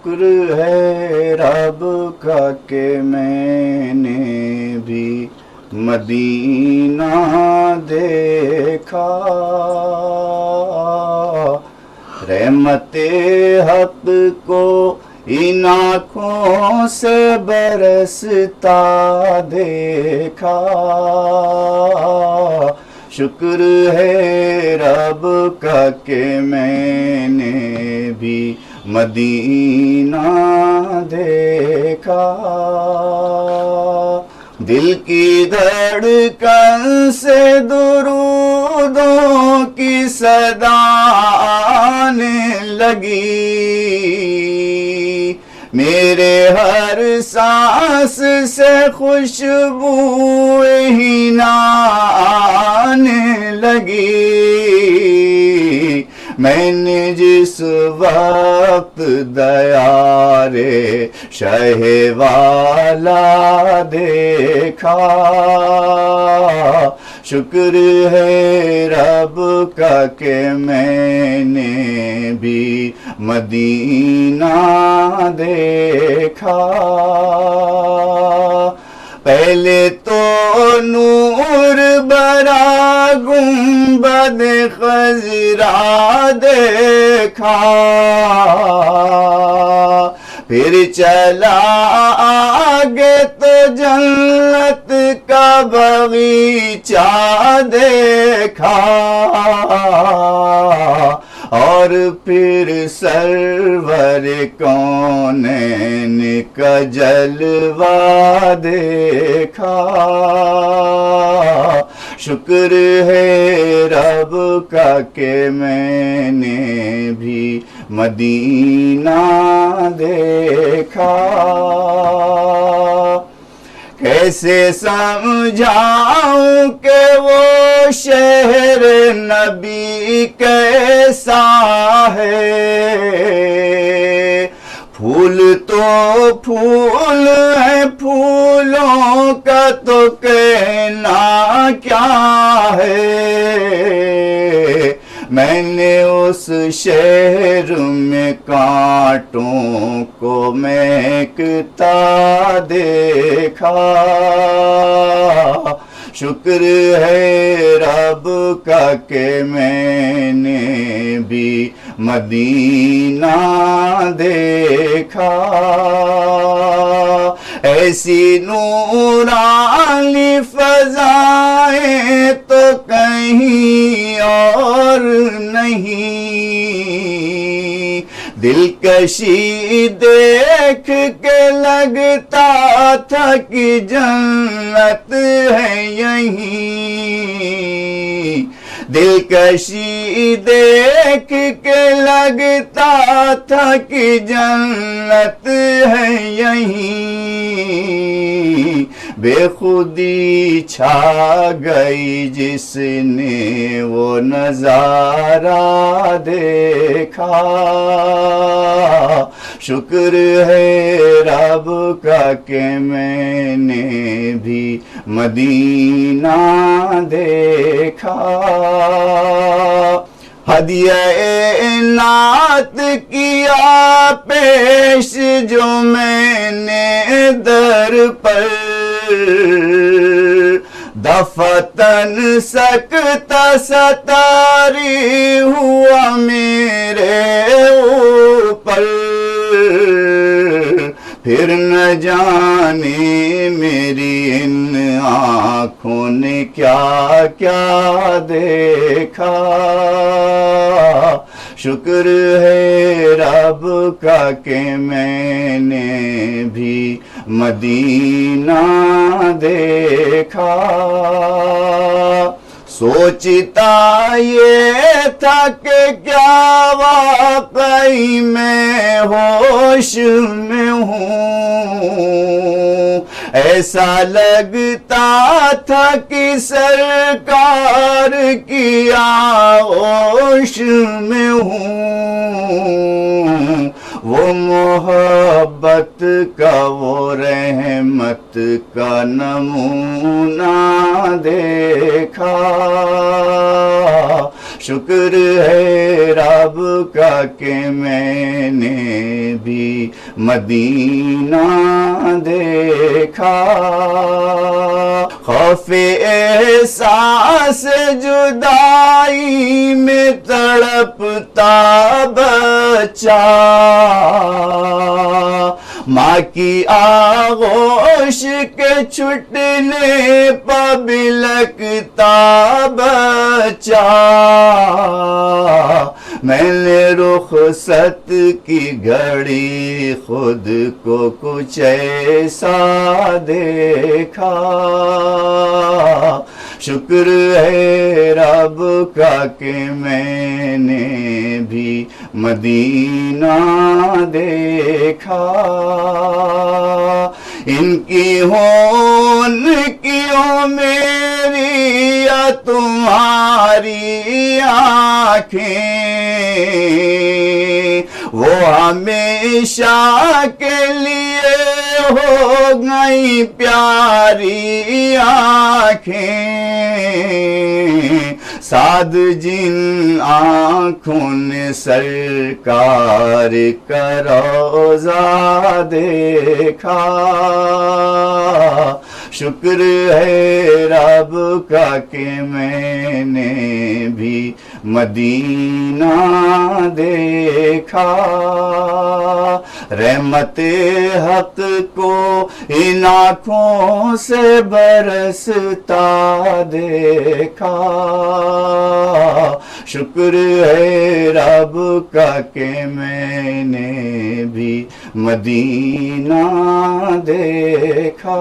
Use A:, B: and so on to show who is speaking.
A: شکر ہے رب کا کہ میں نے بھی مدینہ دیکھا، رحمت حق کو ان آنکھوں سے برستا دیکھا۔ شکر ہے رب کا کہ میں نے بھی مدینہ دیکھا، دل کی دھڑکن سے درودوں کی صدا آنے لگی، میرے ہر سانس سے خوشبو حنا آنے لگی۔ میں نے جس وقت دیار شہ والا دیکھا، شکر ہے رب کا کہ میں نے بھی مدینہ دیکھا۔ پہلے تو نور برا گنبد خضرا دیکھا، پھر چلا آگے تو جنت کا بغیچہ دیکھا، اور پھر سرور کونین کا جلوہ دیکھا۔ شکر ہے رب کا کہ میں نے بھی مدینہ دیکھا۔ کیسے سمجھاؤں کہ وہ شہر نبی کیسا ہے، پھول تو پھول ہے، پھولوں کا تو کہنا کیا ہے۔ میں نے اس شہر میں کانٹوں کو مہکتا دیکھا، شکر ہے رب کا کہ میں نے بھی مدینہ دیکھا۔ ایسی نورانی فضائیں تو کہیں اور نہیں، دلکشی دیکھ کے لگتا تھا کہ جنت ہے یہیں، دلکشی دیکھ کے لگتا تھا کہ جنت ہے یہیں، بے خودی چھا گئی جس نے وہ نظارہ دیکھا، شکر ہے رب کا کہ میں نے بھی مدینہ دیکھا۔ ہدیہ نعت کیا پیش جو میں نے در پر، دفتن سکتا ستاری ہوا میرے اوپر، پھر نہ جانے میری ان آنکھوں نے کیا کیا دیکھا، شکر ہے رب کا کہ میں نے بھی مدینہ دیکھا۔ سوچتا یہ تھا کہ کیا واقعی میں ہوش میں ہوں، ایسا لگتا تھا کہ سرکار کی آغوش میں ہوں، وہ محبت کا وہ رحمت کا نمونہ دیکھا، شکر ہے رب کا کہ میں نے بھی مدینہ دیکھا خوف احساس جدائی میں تڑپتا بچہ ماں کی آغوش کے چھٹنے پہ بلکتا بچہ میں نے رخصت کی گھڑی خود کو کچھ ایسا دیکھا شکر ہے رب کا کہ میں نے بھی مدینہ دیکھا ان کی ہوں ان کی ہوں میری یا تمہاری آنکھیں وہ ہمیشہ کے لیے ہو گئی پیاری آنکھیں سعد جن آنکھوں نے سرکار کا روضہ دیکھا شکر ہے رب کا کہ میں نے بھی مدینہ دیکھا رحمت حق کو ان آنکھوں سے برستا دیکھا شکر ہے رب کا کہ میں نے بھی مدینہ دیکھا